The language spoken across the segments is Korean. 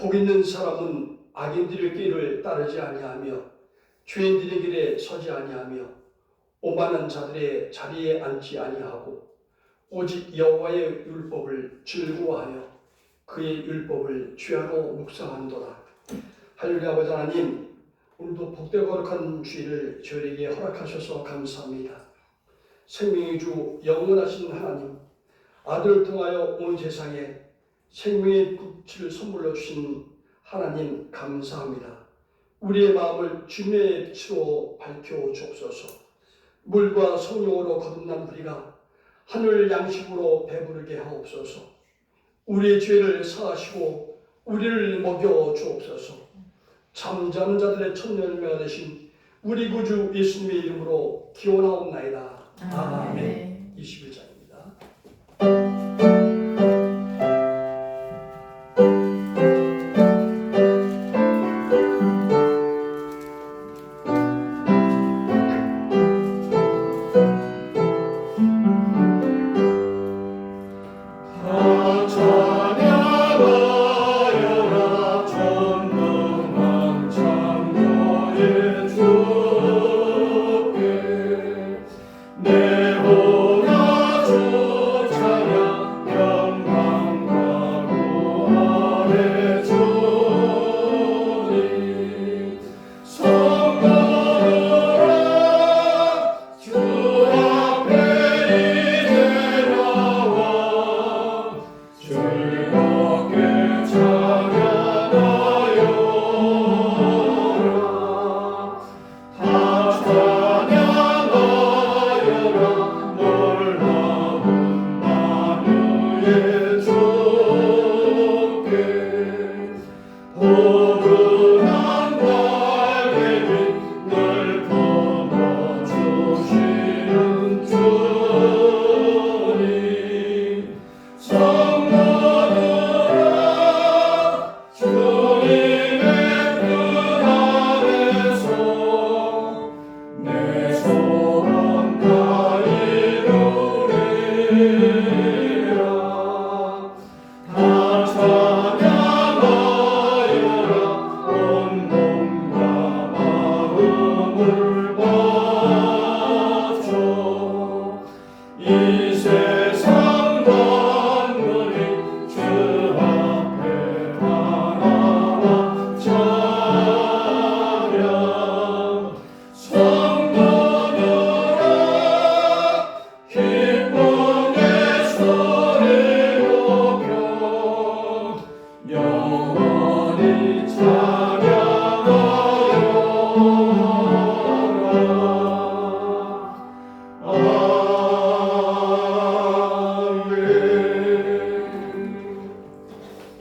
복 있는 사람은 악인들의 길을 따르지 아니하며 죄인들의 길에 서지 아니하며 오만한 자들의 자리에 앉지 아니하고 오직 여호와의 율법을 즐거워하여 그의 율법을 주야로 묵상한도다. 할렐루야. 아버지 하나님, 오늘도 복되고 거룩한 주일을 저희에게 허락하셔서 감사합니다. 생명의 주 영원하신 하나님, 아들을 통하여 온 세상에 생명의 빛을 선물로 주신 하나님 감사합니다. 우리의 마음을 주님의 빛으로 밝혀 주옵소서. 물과 성령으로 거듭난 우리가 하늘 양식으로 배부르게 하옵소서. 우리의 죄를 사하시고 우리를 먹여 주옵소서. 잠자는 자들의 첫 열매가 되신 우리 구주 예수님의 이름으로 기원하옵나이다. 아멘. 21장입니다.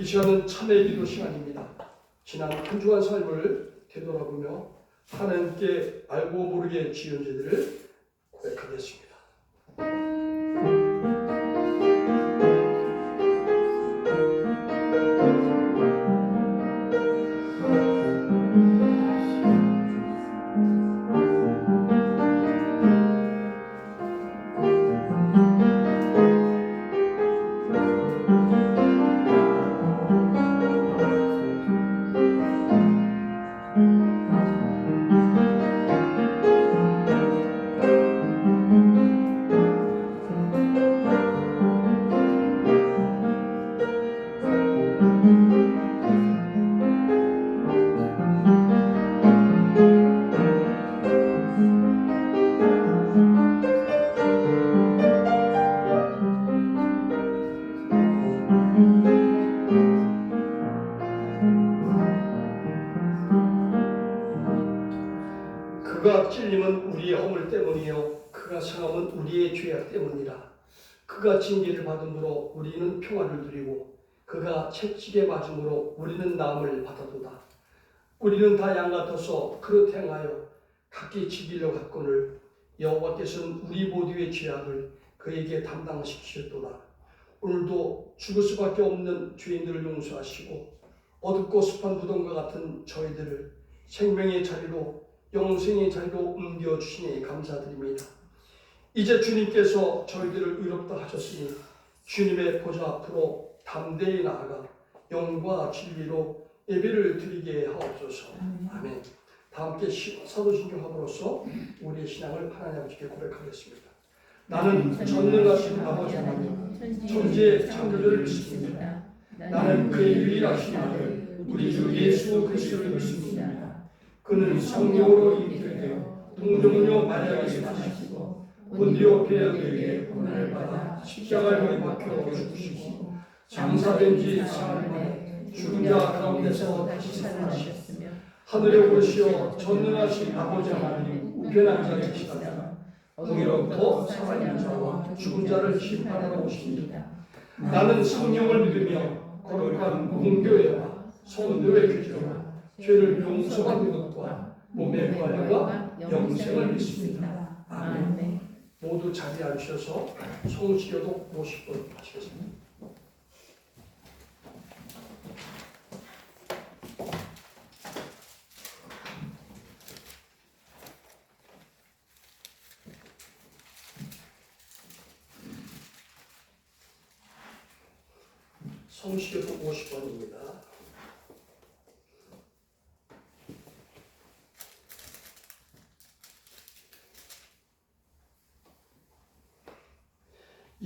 이 시간은 참회 기도 시간입니다. 지난 한 주간 삶을 되돌아보며 하나님께 알고 모르게 지은 죄들을 고백하겠습니다. 그가 찔림은 우리의 허물 때문이요 그가 상함은 우리의 죄악 때문이라. 그가 징계를 받음으로 우리는 평화를 누리고 그가 채찍에 맞음으로 우리는 나음을 받아도다. 우리는 다 양 같아서 그릇 행하여 각기 지기려 갔거늘 여호와께서는 우리 모두의 죄악을 그에게 담당시키셨도다. 오늘도 죽을 수밖에 없는 죄인들을 용서하시고 어둡고 습한 무덤과 같은 저희들을 생명의 자리로 영생의 자리로 옮겨주시니 감사드립니다. 이제 주님께서 저희들을 의롭다 하셨으니 주님의 보좌 앞으로 담대히 나아가 영과 진리로 예배를 드리게 하옵소서. 아멘. 다 함께 사도신경함으로써 우리의 신앙을 하나님 아버지께 고백하겠습니다. 나는 전능하신 아버지 하나님 천지의 창조주를 믿습니다. 나는 그의 유일하신 아들 우리 주 예수 그리스도를 믿습니다. 그는 성령으로 잉태되어 동정녀 마리아에게 나시고 본디오 빌라도에게 고난을 받아 십자가에 못 박혀 죽으시고 장사된 지 사흘 만에 죽은 자 가운데서 다시 살아나셨으며 하늘에 오르시어 전능하신 아버지 하나님 우편한 자리에 계시다가 거기로부터 살아있는 자와 죽은 자를 심판하러 오십니다. 나는 성령을 믿으며 거룩한 공교회와 성도의 교제와 죄를 용서받는 것과 몸의 부활과 영생을 믿습니다. 아멘. 모두 자리에 앉으셔서 성시교독 50분 하시겠습니다. 성시교독 50번입니다.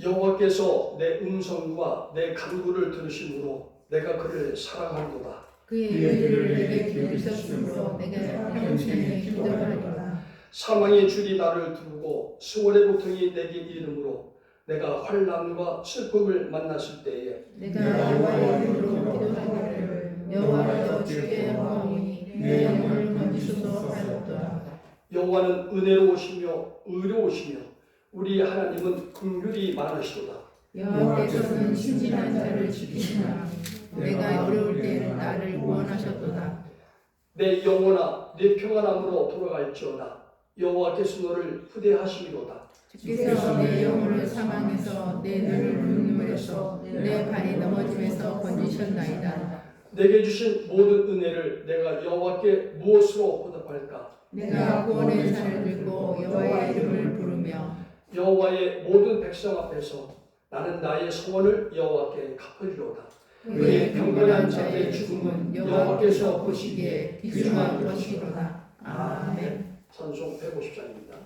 여호와께서 내 음성과 내 간구를 들으심으로 내가 그를 사랑한도다. 그의 의를 내게 기울이셨으므로 내가 평생에 기도하리라. 사망의 줄이 나를 두르고 수월의 고통이 내게 이름으로 내가 환난과 슬픔을 만났을 때에 내가 여호와의 이름으로 기도하기를 여호와여 주께 영광이니 내 영혼을 건지소서 하였더라. 여호와는 은혜로우시며 의로우시며 우리 하나님은 긍휼이 많으시도다. 여호와께서는 신실한 자를 지키시나니 내가 어려울 때 나를 구원하셨도다. 내 영혼아 내 평안함으로 돌아갈지어다. 여호와께서 너를 후대하시리로다. 주께서 내 영혼을 사망해서 내 눈을 긍휼해서 내 발이 넘어짐에서 건지셨나이다. 내게 주신 모든 은혜를 내가 여호와께 무엇으로 보답할까? 내가 구원의 잔을 들고 여호와의 이름을 부르며 여호와의 모든 백성 앞에서 나는 나의 소원을 여호와께 갚으리로다. 그의 경건한 자의 죽음은 여호와께서 보시기에 귀중한 것이로다. 아멘. 찬송 150장입니다.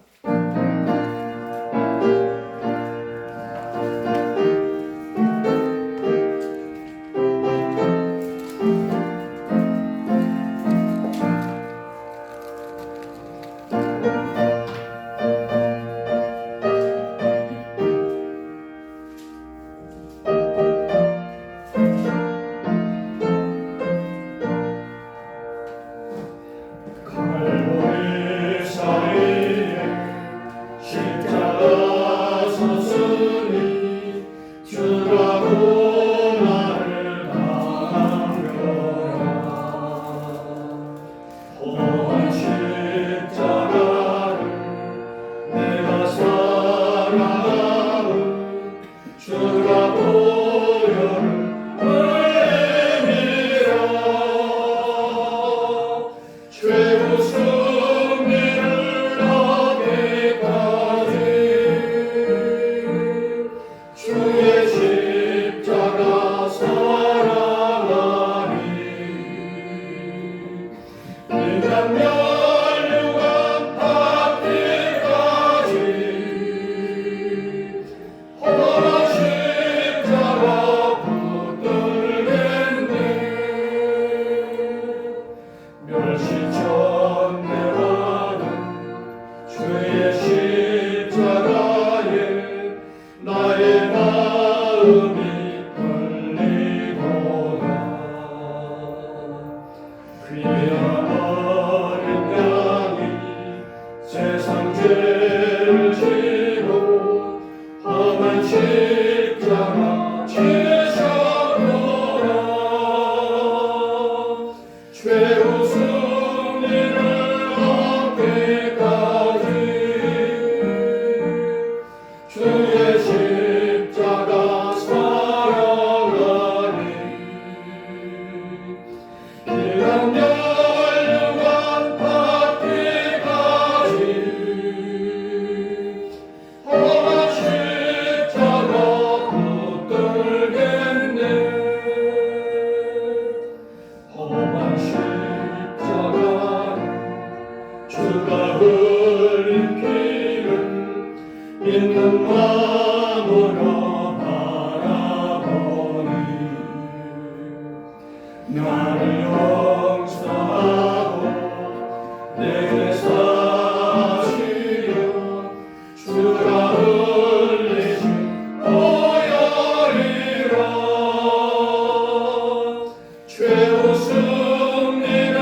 최후 승리를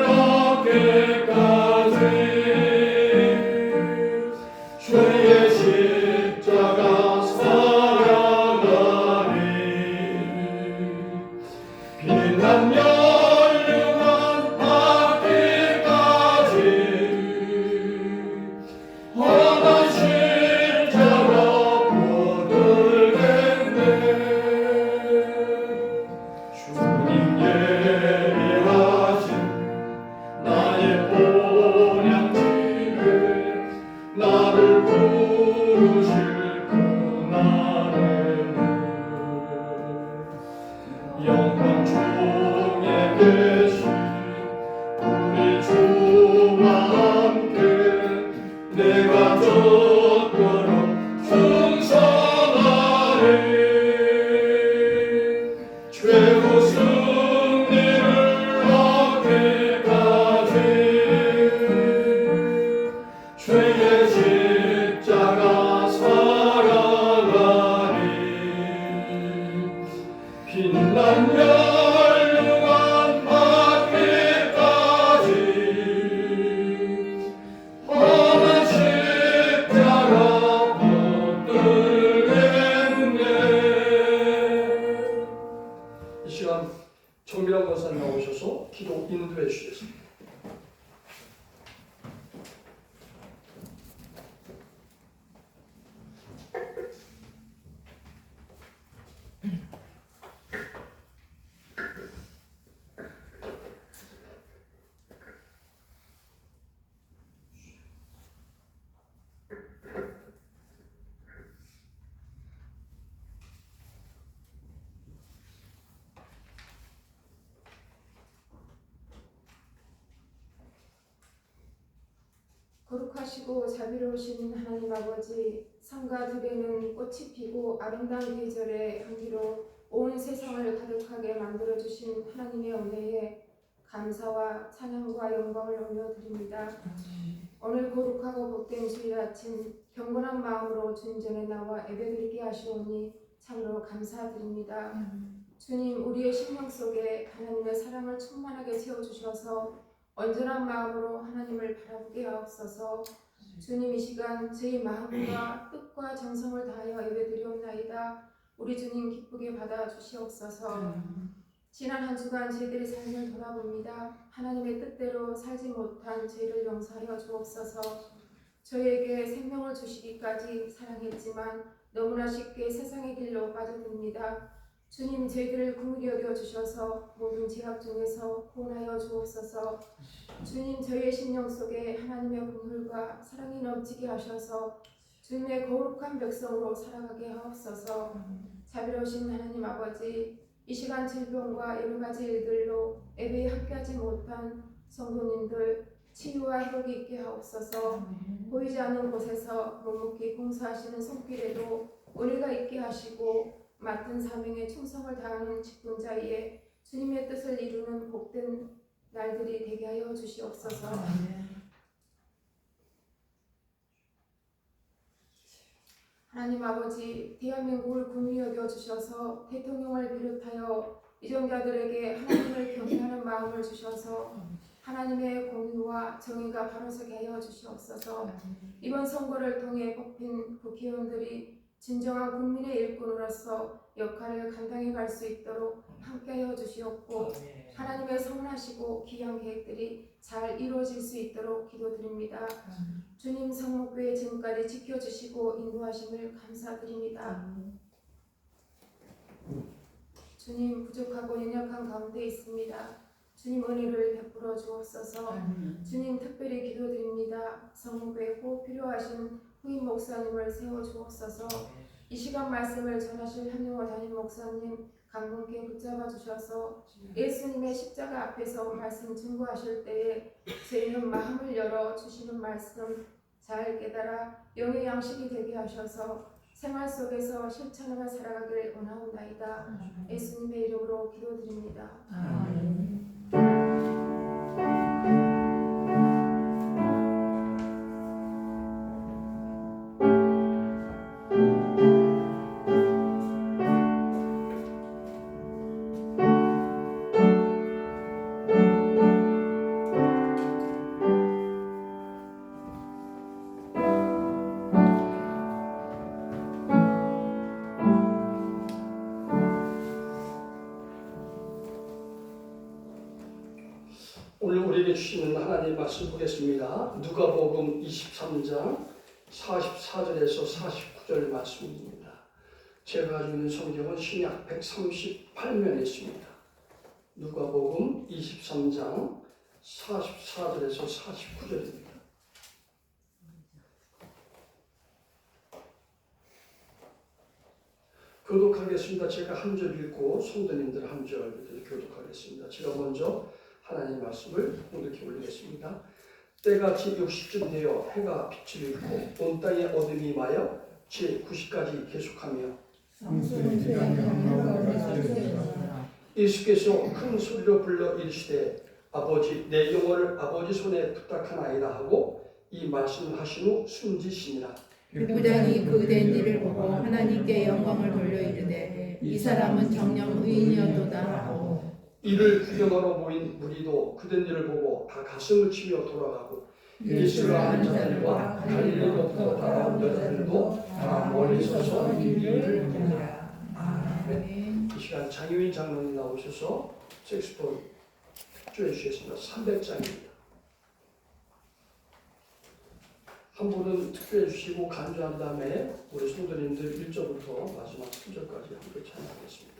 얻기까지 주의 십자가 살아가리. 빛난 연륜한 앞뒤까지 험한 십자가 붙들겠네. 주님 예비하신 나의 본향집에 나를 부르실 그날에는 영광 중에 계신 우리 주와 함께 내가 젖도록 충성하리. 최후 승리를 얻기까지 주의 십자가 살아가리. 빛난 연륜한 앞뒤까지 험한 십자가 붙들겠네. 이 시간 정밀한 권사님 나오셔서 기도 인도해 주시겠습니다. 거룩하시고 자비로우신 하나님 아버지, 산과 들에는 꽃이 피고 아름다운 계절의 향기로 온 세상을 가득하게 만들어주신 하나님의 은혜에 감사와 찬양과 영광을 올려드립니다. 오늘 거룩하고 복된 주일 아침 경건한 마음으로 주님 전에 나와 예배드리게 하시오니 참으로 감사드립니다. 주님, 우리의 심령 속에 하나님의 사랑을 충만하게 채워주셔서 온전한 마음으로 하나님을 바라보게 하옵소서. 주님, 이 시간 저희 마음과 뜻과 정성을 다하여 예배드리옵나이다. 우리 주님 기쁘게 받아주시옵소서. 지난 한 주간 저희들의 삶을 돌아봅니다. 하나님의 뜻대로 살지 못한 죄를 용서하여 주옵소서. 저희에게 생명을 주시기까지 사랑했지만 너무나 쉽게 세상의 길로 빠져듭니다. 주님, 저희들을 긍휼히 여겨 주셔서 모든 죄악 중에서 구원하여 주옵소서. 주님, 저희의 심령 속에 하나님의 긍휼과 사랑이 넘치게 하셔서 주님의 거룩한 백성으로 살아가게 하옵소서. 자비로우신 하나님 아버지, 이 시간 질병과 여러 가지 일들로 예배에 함께하지 못한 성도님들 치유와 회복이 있게 하옵소서. 보이지 않는 곳에서 묵묵히 봉사하시는 손길에도 은혜가 있게 하시고 맡은 사명에 충성을 다하는 직분자의 주님의 뜻을 이루는 복된 날들이 되게 하여 주시옵소서. 하나님 아버지, 대한민국을 긍휼히 여겨 주셔서 대통령을 비롯하여 이정자들에게 하나님을 경외하는 마음을 주셔서 하나님의 공의와 정의가 바로서게 하여 주시옵소서. 이번 선거를 통해 뽑힌 국회의원들이 진정한 국민의 일꾼으로서 역할을 감당해 갈 수 있도록 함께하여 주시옵고 하나님의 선하시고 귀한 계획들이 잘 이루어질 수 있도록 기도드립니다. 주님, 성목교회 지금까지 지켜주시고 인도하심을 감사드립니다. 주님, 부족하고 연약한 가운데 있습니다. 주님, 은혜를 베풀어 주옵소서. 주님, 특별히 기도드립니다. 성목교회 꼭 필요하신 후임 목사님을 세워 주옵소서. 이 시간 말씀을 전하실 한용호 담임 목사님 강건케 붙잡아 주셔서 예수님의 십자가 앞에서 말씀 증거하실 때에 저희는 마음을 열어 주시는 말씀 잘 깨달아 영의 양식이 되게 하셔서 생활 속에서 실천하며 살아가길 원하옵나이다. 예수님의 이름으로 기도드립니다. 아멘. 오늘 우리에게 주시는 하나님 말씀 보겠습니다. 누가복음 23장 44절에서 49절 말씀입니다. 제가 가지고 있는 성경은 신약 138면에 있습니다. 누가복음 23장 44절에서 49절입니다. 교독하겠습니다. 제가 한 절 읽고 성도님들 한 절 교독하겠습니다. 제가 먼저 하나님의 말씀을 공독해 올리겠습니다. 때가 제60쯤 되어 해가 빛을 잃고 온 땅에 어둠이 임하여 제90까지 계속하며 예수께서 큰 소리로 불러 이르시되 아버지 내 영혼을 아버지 손에 부탁하나이다 하고 이 말씀을 하신 후 숨지시니라. 백부장이 그 된 일을 보고 하나님께 영광을 돌려 이르되 이 사람은 정녕 의인이었도다 하고 이를 구경하러 모인 무리도 그된 일을 보고 다 가슴을 치며 돌아가고 예수가 아는 자들과 갈릴리로부터 따라온 여자들도 다 멀리 서서 이 일을 보니라. 아멘. 이 시간 장유인 장로님 나오셔서 색소폰 주해 주시겠습니다. 300장입니다. 한 분은 특별해 주시고 간주한 다음에 우리 성도님들 1절부터 마지막 3절까지 함께 찬양하겠습니다.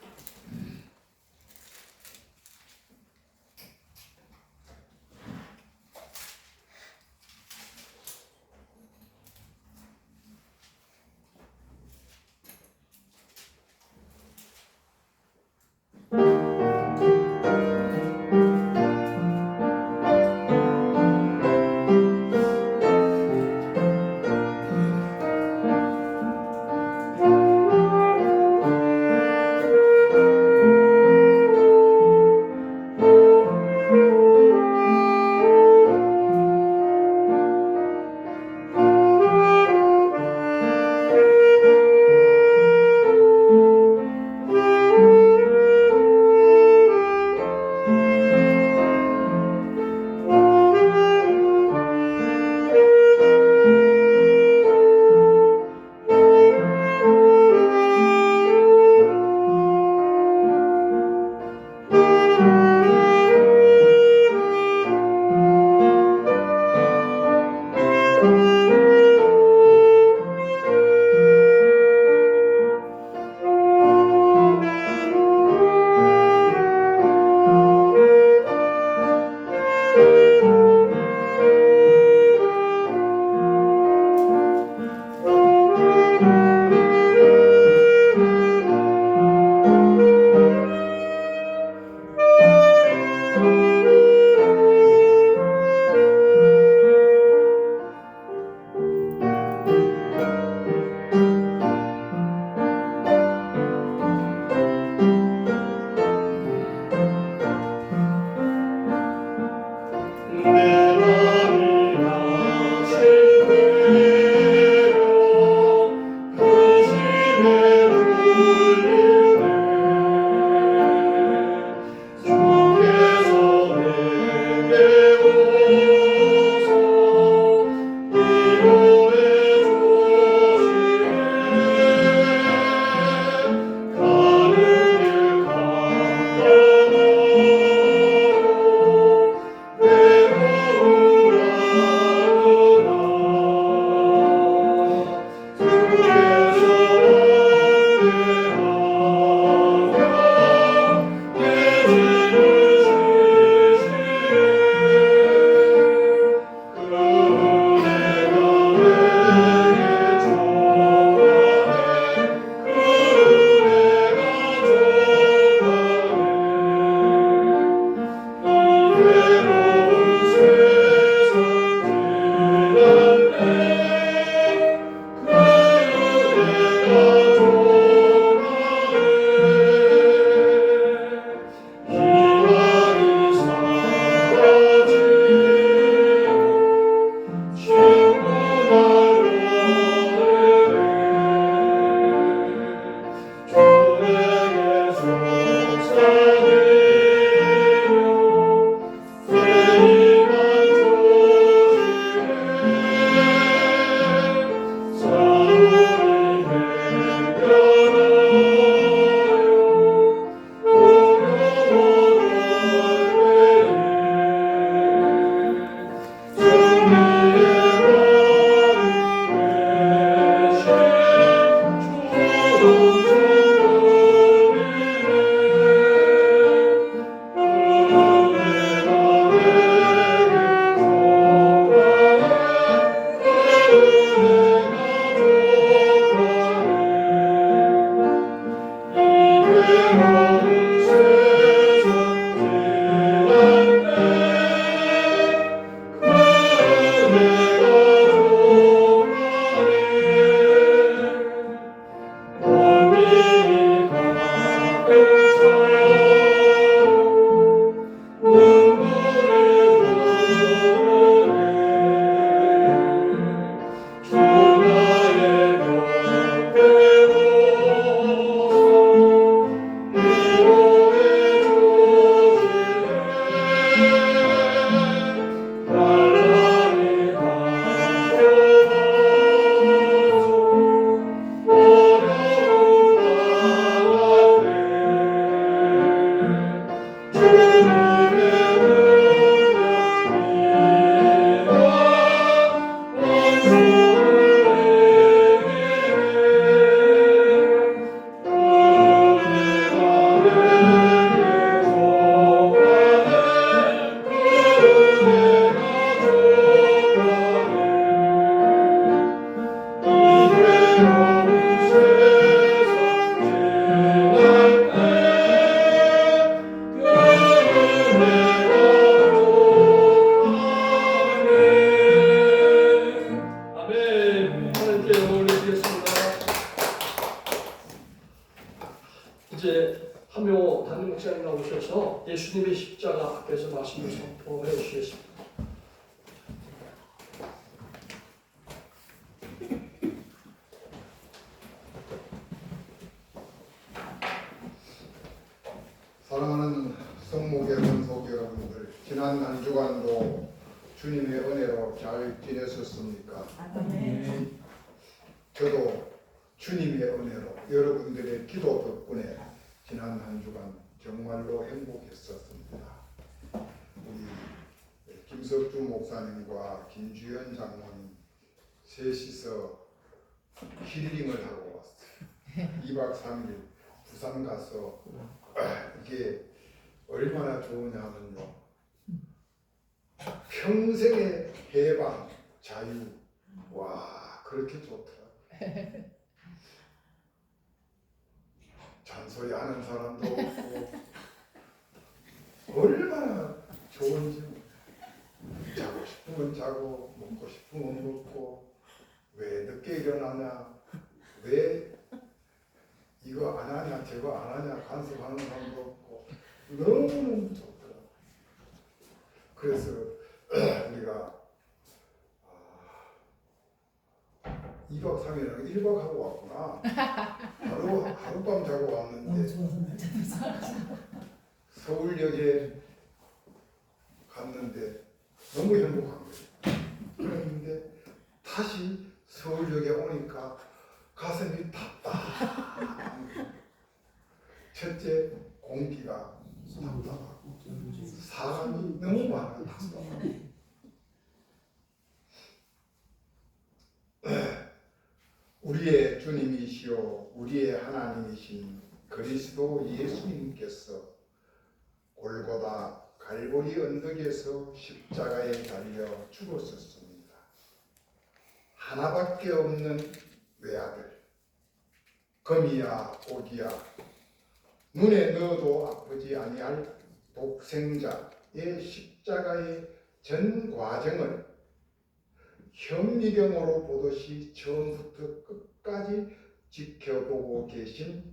하나님께 영광을 드리겠습니다. 이제 한명호 담임 목사님 나오셔서 예수님의 십자가 앞에서 말씀을 선포해 주시겠습니다. 사랑하는 성목의 권속 여러분들, 지난 한 주간도 주님의 은혜로 잘 지내셨습니까? 저도 주님의 은혜로 여러분들의 기도 덕분에 지난 한 주간 정말로 행복했었습니다. 우리 김석주 목사님과 김주현 장모님 셋이서 힐링을 하고 왔어요. 2박 3일 부산 가서 이게 얼마나 좋으냐면요, 평생의 해방, 자유, 와 그렇게 좋더라. 잔소리 하는 사람도 없고 얼마나 좋은지. 자고 싶으면 자고 먹고 싶으면 먹고, 왜 늦게 일어나냐, 왜 이거 안 하냐 저거 안 하냐 간섭하는 사람도 없고 너무너무 좋더라. 그래서 우리가 2박 3일은 1박 하고 왔구나. 하룻밤 자고 왔는데 서울역에 갔는데 너무 행복한 거예요. 그랬는데 다시 서울역에 오니까 가슴이 답답한 거예요. 첫째, 공기가 답답하고 사람이 너무 많아 답답하고. 우리의 주님이시오 우리의 하나님이신 그리스도 예수님께서 골고다 갈보리 언덕에서 십자가에 달려 죽었었습니다. 하나밖에 없는 외아들, 금이야 오기야, 눈에 넣어도 아프지 아니할 독생자의 십자가의 전 과정을 현미경으로 보듯이 처음부터 끝까지 지켜보고 계신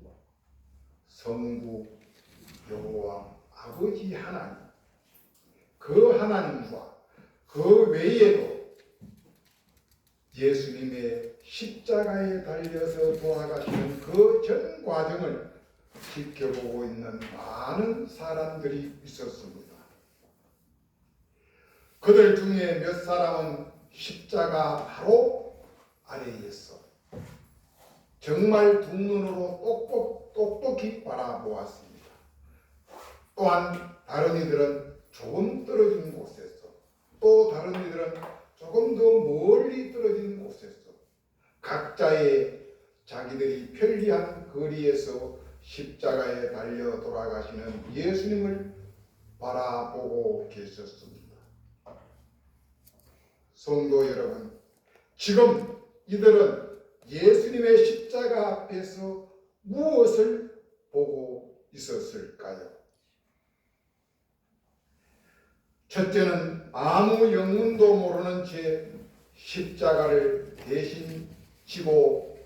성부 여호와 아버지 하나님, 그 하나님과 그 외에도 예수님의 십자가에 달려서 돌아가시는 그 전 과정을 지켜보고 있는 많은 사람들이 있었습니다. 그들 중에 몇 사람은 십자가 바로 아래에서 정말 두 눈으로 똑똑히 바라보았습니다. 또한 다른 이들은 조금 떨어진 곳에서, 또 다른 이들은 조금 더 멀리 떨어진 곳에서 각자의 자기들이 편리한 거리에서 십자가에 달려 돌아가시는 예수님을 바라보고 계셨습니다. 성도 여러분, 지금 이들은 예수님의 십자가 앞에서 무엇을 보고 있었을까요? 첫째는 아무 영문도 모르는 채 십자가를 대신 지고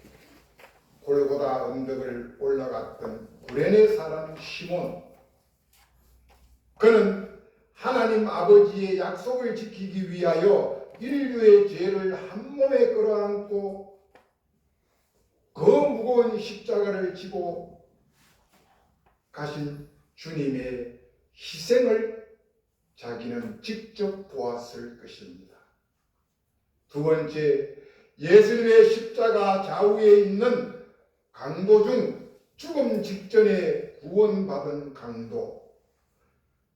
골고다 언덕을 올라갔던 구레네 사람 시몬, 그는 하나님 아버지의 약속을 지키기 위하여 인류의 죄를 한 몸에 끌어안고 그 무거운 십자가를 지고 가신 주님의 희생을 자기는 직접 보았을 것입니다. 두 번째, 예수님의 십자가 좌우에 있는 강도 중 죽음 직전에 구원받은 강도.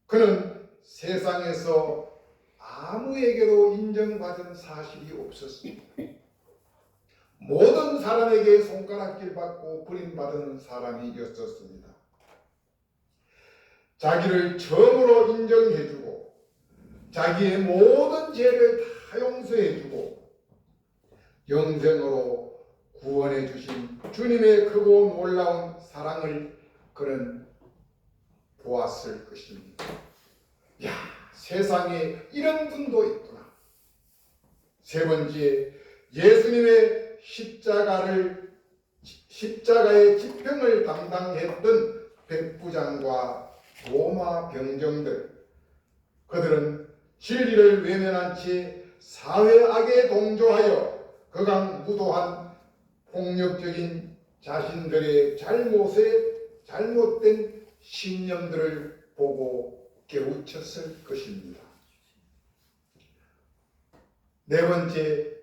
그는 세상에서 아무에게도 인정받은 사실이 없었습니다. 모든 사람에게 손가락질 받고 버림받은 사람이었었습니다. 자기를 처음으로 인정해주고 자기의 모든 죄를 다 용서해주고 영생으로 구원해 주신 주님의 크고 놀라운 사랑을 그는 보았을 것입니다. 야, 세상에 이런 분도 있구나. 세 번째, 예수님의 십자가의 지평을 담당했던 백부장과 로마 병정들, 그들은 진리를 외면한 채 사회악에 동조하여 그간 무도한 폭력적인 자신들의 잘못된 신념들을 보고 깨우쳤을 것입니다. 네 번째,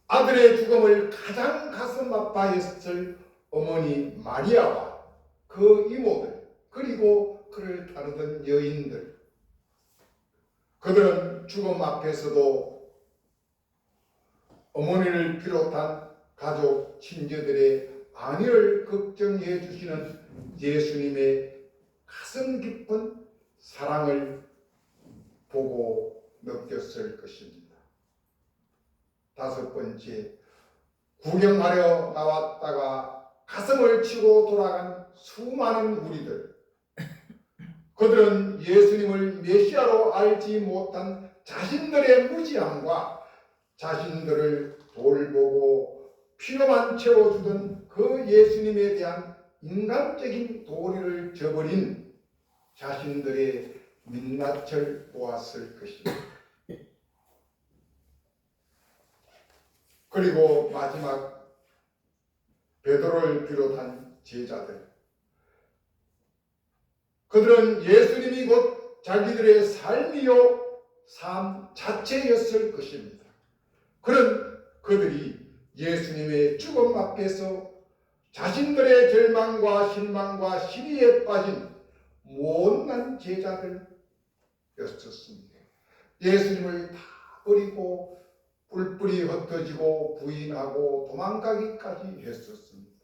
아들의 죽음을 가장 가슴 아파했을 어머니 마리아와 그 이모들, 그리고 그를 따르던 여인들, 그들은 죽음 앞에서도 어머니를 비롯한 가족, 친지들의 안위를 걱정해 주시는 예수님의 가슴 깊은 사랑을 보고 느꼈을 것입니다. 다섯 번째, 구경하려 나왔다가 가슴을 치고 돌아간 수많은 무리들, 그들은 예수님을 메시아로 알지 못한 자신들의 무지함과 자신들을 돌보고 필요만 채워주던 그 예수님에 대한 인간적인 도리를 저버린 자신들의 민낯을 보았을 것입니다. 그리고 마지막, 베드로를 비롯한 제자들, 그들은 예수님이 곧 자기들의 삶이요 삶 자체였을 것입니다. 그런 그들이 예수님의 죽음 앞에서 자신들의 절망과 실망과 시리에 빠진 못난 제자들이었습니다. 예수님을 다 버리고 뿔뿔이 흩어지고 부인하고 도망가기까지 했었습니다.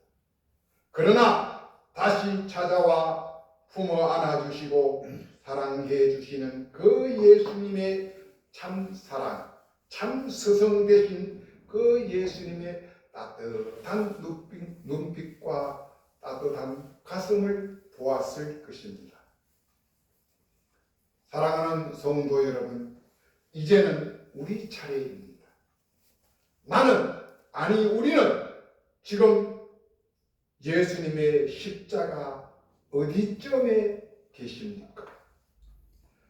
그러나 다시 찾아와 품어 안아주시고 사랑해 주시는 그 예수님의 참 사랑, 참 스승 되신 그 예수님의 따뜻한 눈빛과 따뜻한 가슴을 보았을 것입니다. 사랑하는 성도 여러분, 이제는 우리 차례입니다. 우리는 지금 예수님의 십자가 어디쯤에 계십니까?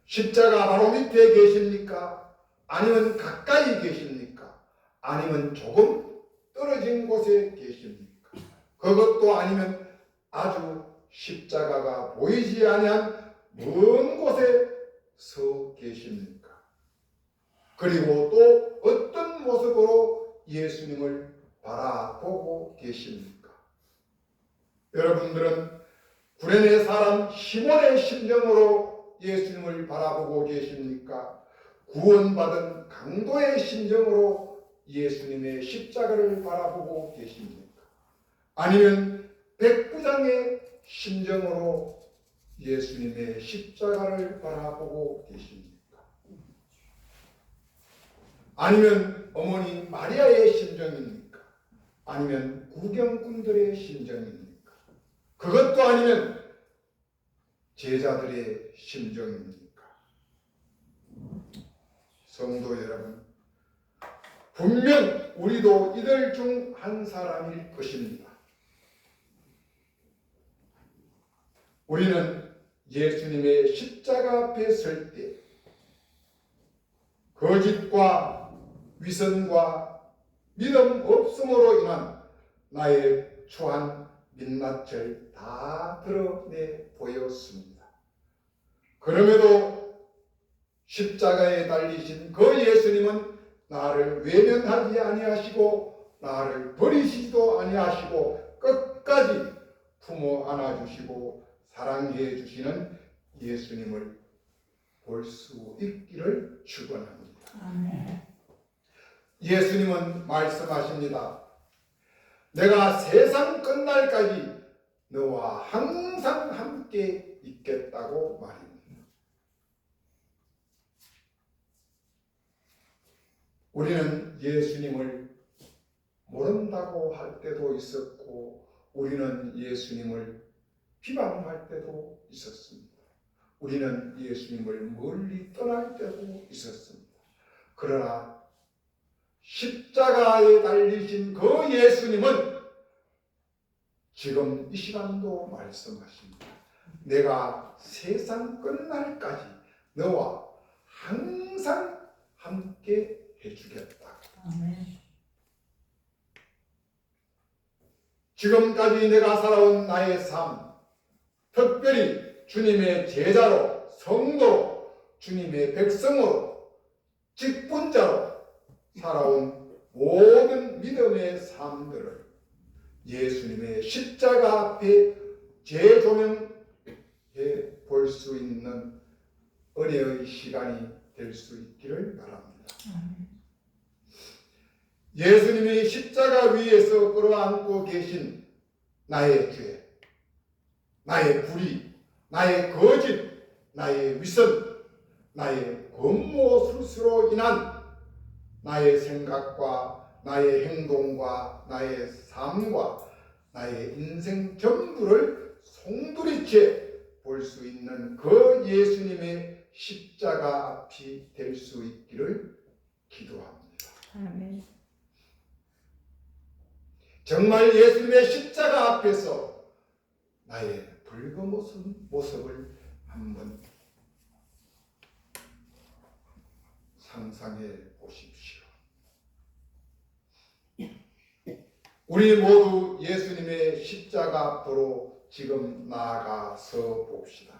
십자가 바로 밑에 계십니까? 아니면 가까이 계십니까? 아니면 조금 떨어진 곳에 계십니까? 그것도 아니면 아주 십자가가 보이지 아니한 먼 곳에 서 계십니까? 그리고 또 어떤 모습으로 예수님을 바라보고 계십니까? 여러분들은 구레네 사람 시몬의 심정으로 예수님을 바라보고 계십니까? 구원받은 강도의 심정으로 예수님의 십자가를 바라보고 계십니까? 아니면 백부장의 심정으로 예수님의 십자가를 바라보고 계십니까? 아니면 어머니 마리아의 심정입니까? 아니면 구경꾼들의 심정입니까? 그것도 아니면 제자들의 심정입니까? 성도 여러분, 분명 우리도 이들 중 한 사람일 것입니다. 우리는 예수님의 십자가 앞에 설 때 거짓과 위선과 믿음 없음으로 인한 나의 추한 민낯을 다 드러내 보였습니다. 그럼에도 십자가에 달리신 그 예수님은 나를 외면하지 아니하시고 나를 버리시지도 아니하시고 끝까지 품어 안아주시고 사랑해 주시는 예수님을 볼 수 있기를 축원합니다. 예수님은 말씀하십니다. 내가 세상 끝날까지 너와 항상 함께 있겠다고 말입니다. 우리는 예수님을 모른다고 할 때도 있었고 우리는 예수님을 비방할 때도 있었습니다. 우리는 예수님을 멀리 떠날 때도 있었습니다. 그러나 십자가에 달리신 그 예수님은 지금 이 시간도 말씀하십니다. 내가 세상 끝날까지 너와 항상 함께 해주겠다. 지금까지 내가 살아온 나의 삶, 특별히 주님의 제자로, 성도로, 주님의 백성으로, 직분자로 살아온 모든 믿음의 삶들을 예수님의 십자가 앞에 재조명해 볼 수 있는 은혜의 시간이 될 수 있기를 바랍니다. 예수님이 십자가 위에서 끌어안고 계신 나의 죄, 나의 불의, 나의 거짓, 나의 위선, 나의 권모술수로 인한 나의 생각과 나의 행동과 나의 삶과 나의 인생 전부를 송두리째 볼 수 있는 그 예수님의 십자가 앞이 될 수 있기를 기도합니다. 아멘. 정말 예수님의 십자가 앞에서 나의 불금없은 모습을 한번 상상해 보십시오. 우리 모두 예수님의 십자가 앞으로 지금 나아가서 봅시다.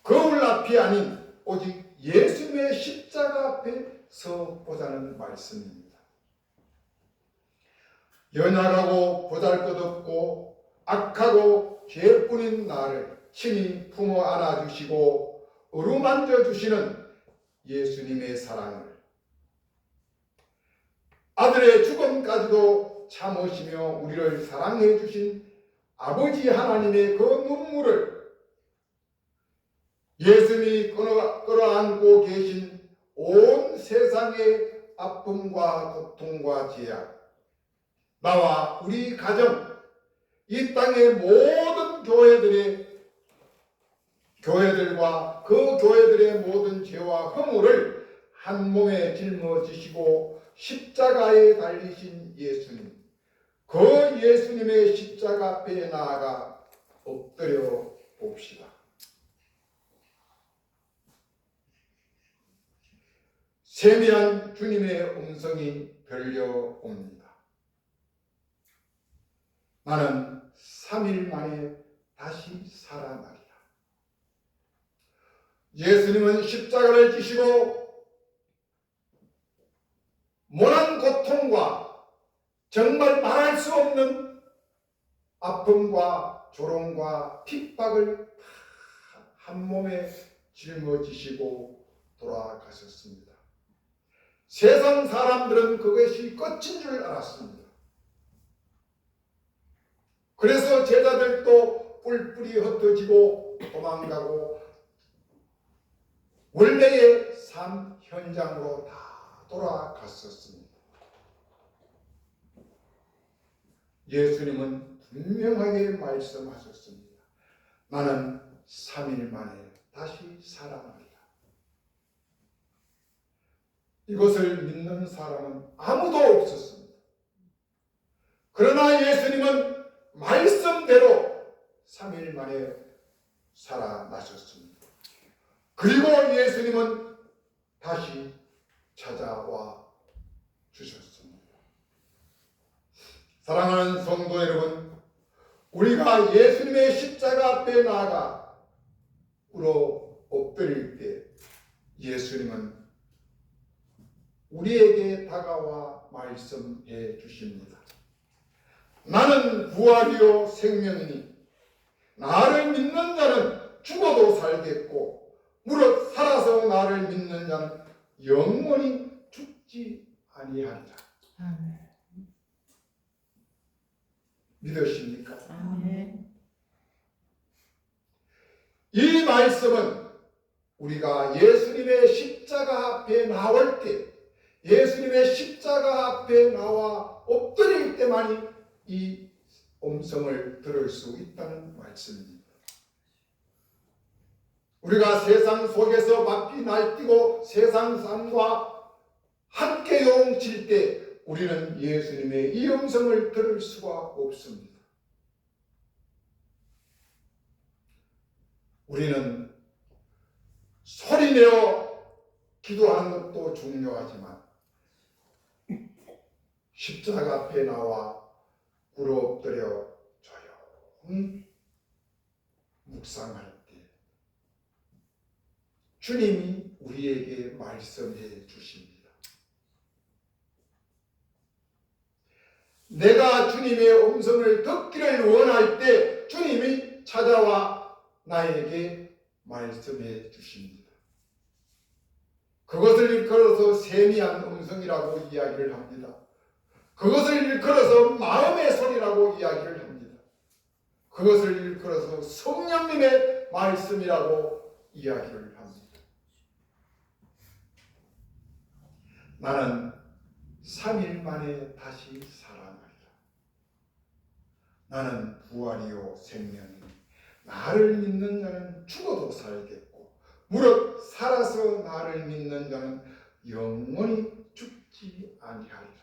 거울 앞이 아닌 오직 예수님의 십자가 앞에 서 보자는 말씀입니다. 연약하고 보잘것없고 악하고 죄뿐인 나를 친히 품어 안아주시고 어루만져 주시는 예수님의 사랑을, 아들의 죽음까지도 참으시며 우리를 사랑해 주신 아버지 하나님의 그 눈물을, 예수님이 끌어안고 계신 온 세상의 아픔과 고통과 죄악, 나와 우리 가정, 이 땅의 모든 교회들과 그 교회들의 모든 죄와 허물을 한 몸에 짊어지시고 십자가에 달리신 예수님, 그 예수님의 십자가 앞에 나아가 엎드려 봅시다. 세미한 주님의 음성이 들려옵니다. 나는 3일 만에 다시 살아나리라. 예수님은 십자가를 지시고 모난 고통과 정말 말할 수 없는 아픔과 조롱과 핍박을 한 몸에 짊어지시고 돌아가셨습니다. 세상 사람들은 그것이 끝인 줄 알았습니다. 그래서 제자들도 뿔뿔이 흩어지고 도망가고 원래의 삶 현장으로 다 돌아갔었습니다. 예수님은 분명하게 말씀하셨습니다. 나는 3일 만에 다시 살아나리라. 이것을 믿는 사람은 아무도 없었습니다. 그러나 예수님은 말씀대로 3일 만에 살아나셨습니다. 그리고 예수님은 다시 찾아와 주셨습니다. 사랑하는 성도 여러분, 우리가 예수님의 십자가 앞에 나아가 꿇어 엎드릴 때 예수님은 우리에게 다가와 말씀해 주십니다. 나는 부활이요 생명이니 나를 믿는 자는 죽어도 살겠고 무릇 살아서 나를 믿는 자는 영원히 죽지 아니하리라. 아멘. 믿으십니까? 아멘. 이 말씀은 우리가 예수님의 십자가 앞에 나올 때, 예수님의 십자가 앞에 나와 엎드릴 때만이 이 음성을 들을 수 있다는 말씀입니다. 우리가 세상 속에서 바삐 날뛰고 세상 삶과 함께 요동칠 때 우리는 예수님의 이 음성을 들을 수가 없습니다. 우리는 소리내어 기도하는 것도 중요하지만 십자가 앞에 나와 꿇어 엎드려 조용히 묵상할 때 주님이 우리에게 말씀해 주십니다. 내가 주님의 음성을 듣기를 원할 때 주님이 찾아와 나에게 말씀해 주십니다. 그것을 일컬어서 세미한 음성이라고 이야기를 합니다. 그것을 일컬어서 마음의 소리라고 이야기를 합니다. 그것을 일컬어서 성령님의 말씀이라고 이야기를 합니다. 나는 3일 만에 다시 살아나리라. 나는 부활이요 생명이니 나를 믿는 자는 죽어도 살겠고 무릇 살아서 나를 믿는 자는 영원히 죽지 아니하리라.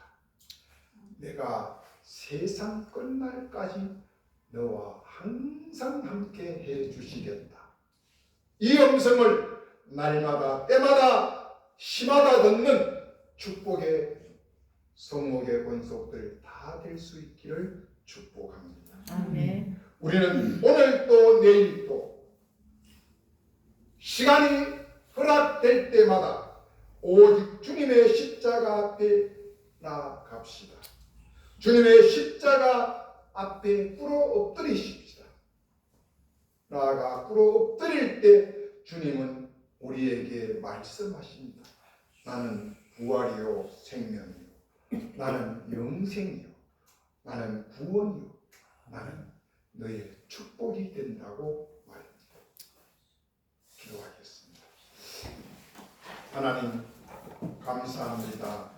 내가 세상 끝날까지 너와 항상 함께 해 주시겠다. 이 음성을 날마다 때마다 시마다 듣는 축복의 성목의 권속들 다 될 수 있기를 축복합니다. 아멘. 우리는 오늘 또 내일 또 시간이 허락될 때마다 오직 주님의 십자가 앞에 나아갑시다. 주님의 십자가 앞에 꿇어 엎드리십시다. 나아가 꿇어 엎드릴 때 주님은 우리에게 말씀하십니다. 나는 부활이요 생명이요 나는 영생이요 나는 구원이요 나는 너의 축복이 된다고 말합니다. 기도하겠습니다. 하나님 감사합니다.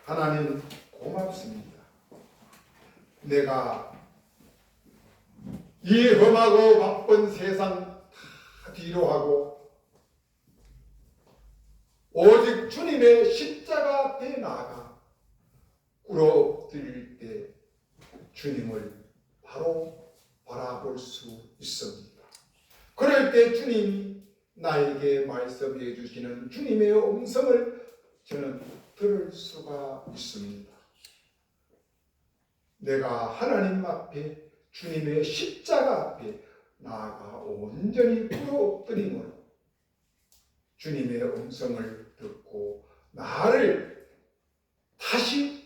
하나님 고맙습니다. 내가 이 험하고 바쁜 세상 다 뒤로 하고 오직 주님의 십자가 앞에 나아가 꿇어 엎드릴 때 주님을 바로 바라볼 수 있습니다. 그럴 때 주님이 나에게 말씀해 주시는 주님의 음성을 저는 들을 수가 있습니다. 내가 하나님 앞에 주님의 십자가 앞에 나아가 온전히 꿇어 엎드림으로 주님의 음성을 듣고 나를 다시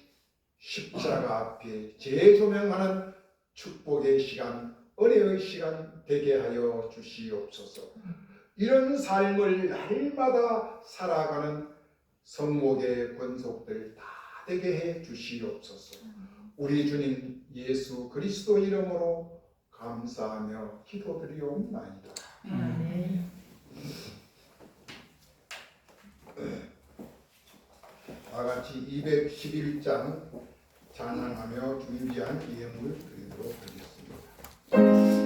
십자가 앞에 재조명하는 축복의 시간, 은혜의 시간 되게 하여 주시옵소서. 이런 삶을 날마다 살아가는 성목의 권속들 다 되게 해 주시옵소서. 우리 주님 예수 그리스도 이름으로 감사하며 기도드리옵나이다. 아멘. 다같이 211장 찬양하며 준비한 예물 드리도록 하겠습니다.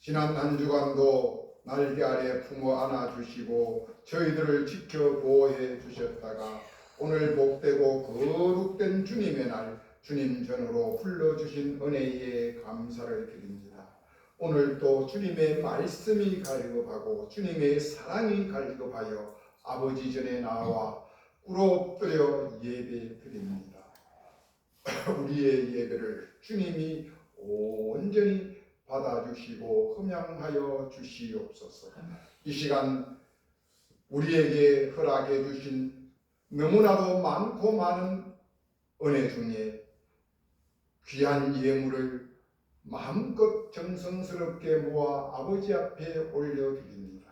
지난 한 주간도 날개 아래 품어 안아주시고 저희들을 지켜 보호해 주셨다가 오늘 복되고 거룩된 주님의 날 주님 전으로 불러주신 은혜에 감사를 드립니다. 오늘 또 주님의 말씀이 갈급하고 주님의 사랑이 갈급하여 아버지 전에 나와 꿇어엎드려 예배 드립니다. 우리의 예배를 주님이 온전히 받아주시고 흠양하여 주시옵소서. 이 시간 우리에게 허락해 주신 너무나도 많고 많은 은혜 중에 귀한 예물을 마음껏 정성스럽게 모아 아버지 앞에 올려드립니다.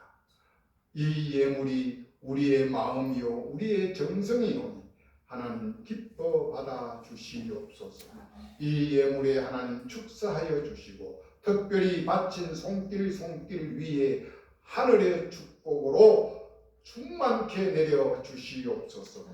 이 예물이 우리의 마음이요 우리의 정성이오니 하나님 기뻐 받아 주시옵소서. 이 예물에 하나님 축사하여 주시고 특별히 바친 손길 위에 하늘의 축복으로 충만케 내려 주시옵소서.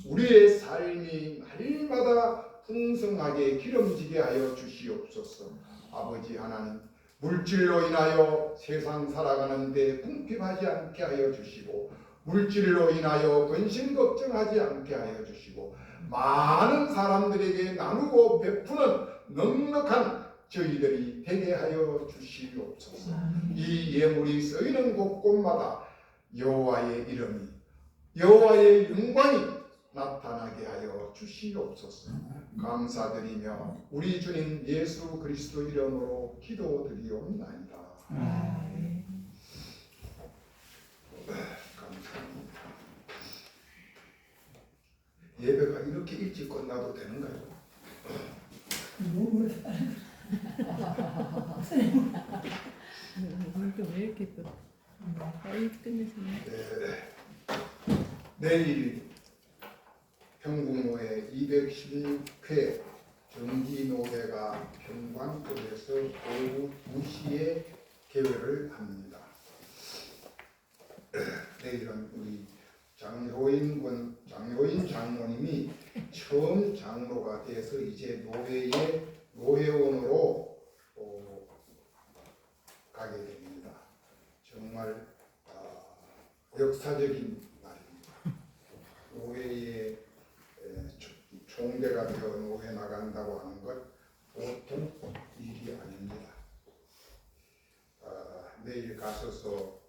우리의 삶이 날마다 풍성하게 기름지게 하여 주시옵소서. 아버지 하나님, 물질로 인하여 세상 살아가는데 궁핍하지 않게 하여 주시고 물질로 인하여 근심 걱정하지 않게 하여 주시고 많은 사람들에게 나누고 베푸는 넉넉한 저희들이 되게 하여 주시옵소서. 이 예물이 쓰이는 곳곳마다 여호와의 이름이 여호와의 영광이 나타나게 하여 주시옵소서. 감사드리며 우리 주님 예수 그리스도 이름으로 기도드리옵나이다. 감사합니다. 예배가 이렇게 일찍 끝나도 되는가요? 오늘도 왜 이렇게 또 빨리 끝내시나요? 내일 평궁로의 216회 정기노회가 평광교에서 오후 2시에 개회를 합니다. 내일은 우리 장효인 장모님이 처음 장로가 돼서 이제 노회원으로 가게 됩니다. 정말 역사적인 날입니다. 노회의 총대가 되어 노회 나간다고 하는 것 보통 일이 아닙니다. 내일 가서서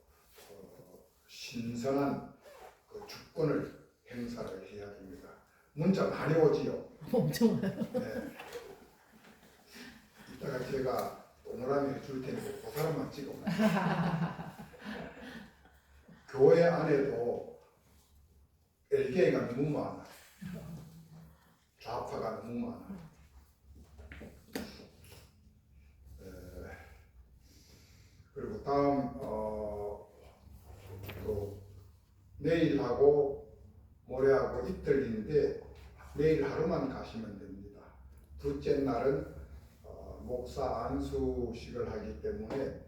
신선한 그 주권을 행사를 해야 됩니다. 문자 많이 오지요. 엄청 와요. 네. 이따가 제가 동그라미 줄 테니까 그 사람만 찍어. 교회 안에도 LG가 너무 많아. 좌파가 너무 많아. 그리고 다음 또 내일하고 모레하고 이틀인데 내일 하루만 가시면 됩니다. 둘째 날은 목사 안수식을 하기 때문에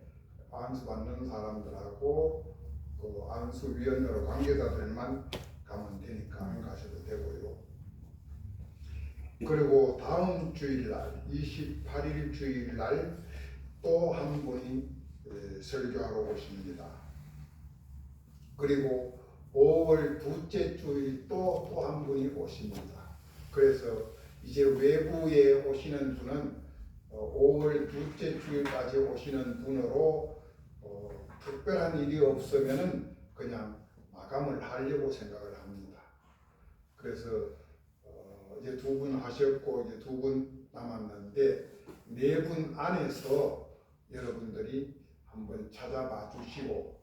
안수 받는 사람들하고 그 안수위원으로 관계자들만 가면 되니까 안 가셔도 되고요. 그리고 다음 주일날 28일 주일날 또 한 분이 설교하러 오십니다. 그리고 5월 둘째 주일 또 한 분이 오십니다. 그래서 이제 외부에 오시는 분은 5월 둘째 주일까지 오시는 분으로 특별한 일이 없으면은 그냥 마감을 하려고 생각을 합니다. 그래서 이제 2분 하셨고 이제 2분 남았는데 4분 안에서 여러분들이 한번 찾아봐 주시고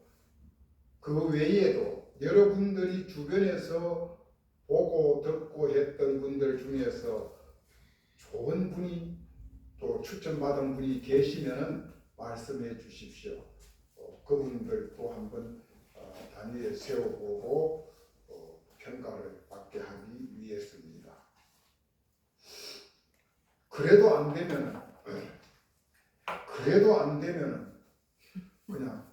그 외에도 여러분들이 주변에서 보고 듣고 했던 분들 중에서 좋은 분이 또 추천받은 분이 계시면 말씀해 주십시오. 그분들도 한번 단위에 세워보고 평가를 받게 하기 위해서입니다. 그래도 안 되면은 그냥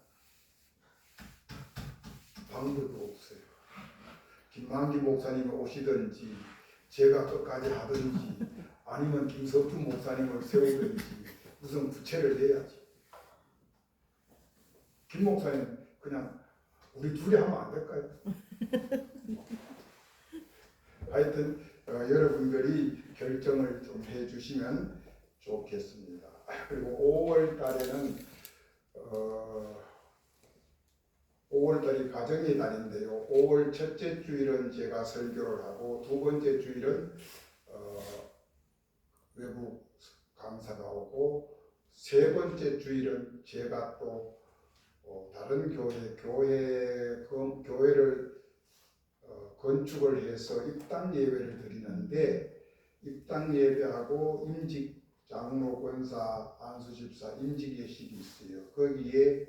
방법도 없어요. 김만기 목사님이 오시든지 제가 끝까지 하든지 아니면 김석준 목사님을 세우든지 무슨 부채를 내야지. 김 목사님 그냥 우리 둘이 하면 안 될까요? 하여튼 여러분들이 결정을 좀 해주시면 좋겠습니다. 그리고 5월 달에는 5월 달이 가정의 달인데요. 5월 첫째 주일은 제가 설교를 하고 두 번째 주일은 외부 강사가 오고 세 번째 주일은 제가 또 다른 교회를 건축을 해서 입당 예배를 드리는데 입당 예배하고 임직 장로 권사 안수집사 임직 예식이 있어요. 거기에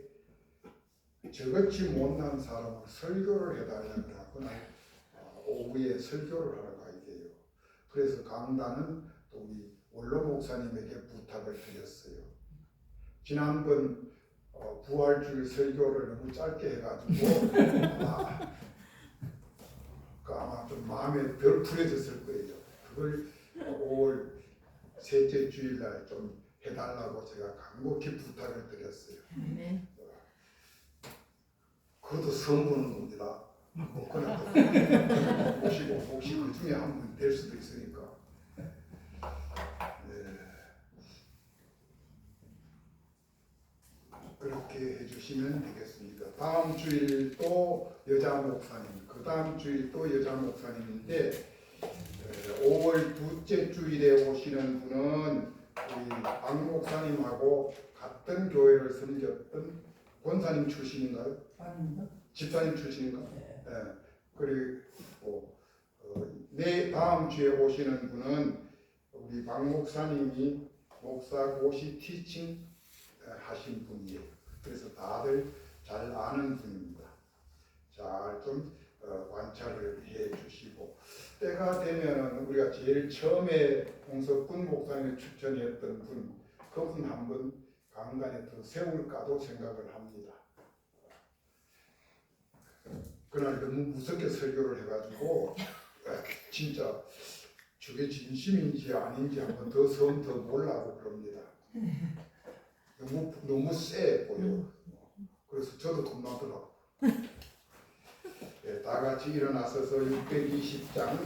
저같이 못난 사람을 설교를 해달라고 그날 오후에 설교를 하러 가야 돼요. 그래서 강단은 또 우리 원로 목사님에게 부탁을 드렸어요. 지난번 부활주일 설교를 너무 짧게 해가지고 아마 좀 마음에 덜 풀어졌을 거예요. 그걸 5월 셋째 주일날 좀 해달라고 제가 간곡히 부탁을 드렸어요. 네. 그것도 처음 보는 겁니다. 혹시 그 중에 한 분 될 수도 있으니까. 네. 그렇게 해주시면 되겠습니다. 다음 주일 또 여자 목사님, 그 다음 주일 또 여자 목사님인데 5월 둘째 주일에 오시는 분은 우리 박 목사님하고 같은 교회를 섬겼던 권사님 출신인가요? 집사님 출신인가? 네. 그리고 내 다음 주에 오시는 분은 우리 박 목사님이 목사고시 티칭 하신 분이에요. 그래서 다들 잘 아는 분입니다. 잘 좀 관찰을 해 주시고 때가 되면은 우리가 제일 처음에 홍석군 목사님이 추천했던 분, 그분 한번 강단에 더 세울까도 생각을 합니다. 그날 너무 무섭게 설교를 해가지고 진짜 저게 진심인지 아닌지 한번 더 처음 더 보려고 그럽니다. 너무 세 보여. 그래서 저도 겁나더라고. 네, 다 같이 일어나서서 620장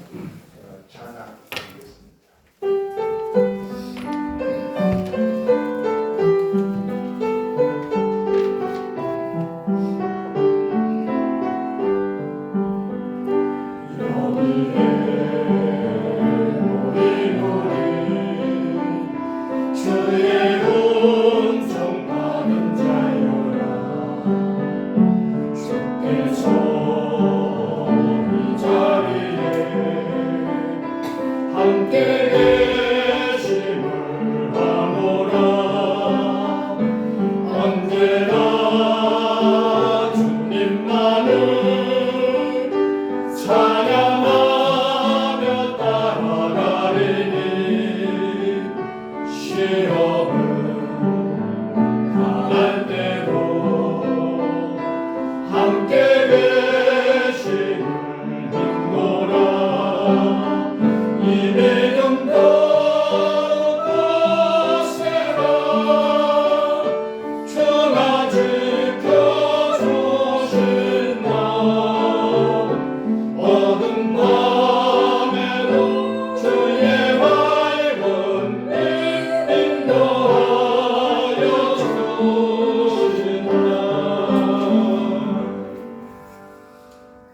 찬양하겠습니다.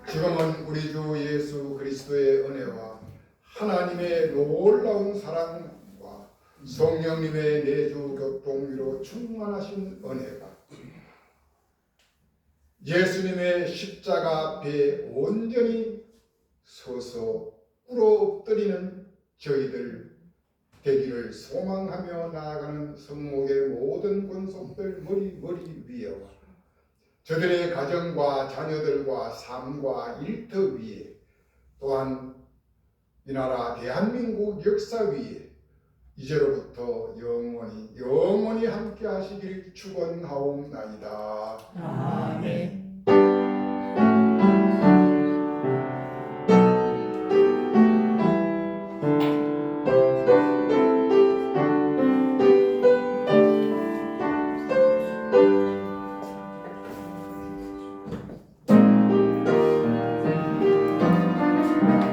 지금은 우리 주 예수 그리스도의 은혜와 하나님의 놀라운 사랑과 성령님의 내주 교통위로 충만하신 은혜가 예수님의 십자가 앞에 온전히 서서 꿇어 엎드리는 저희들 되기를 소망하며 나아가는 성목의 모든 권속들 머리 위에와 저들의 가정과 자녀들과 삶과 일터 위에 또한 이 나라 대한민국 역사 위에 이제로부터 영원히 함께 하시길 축원하옵나이다. 아멘.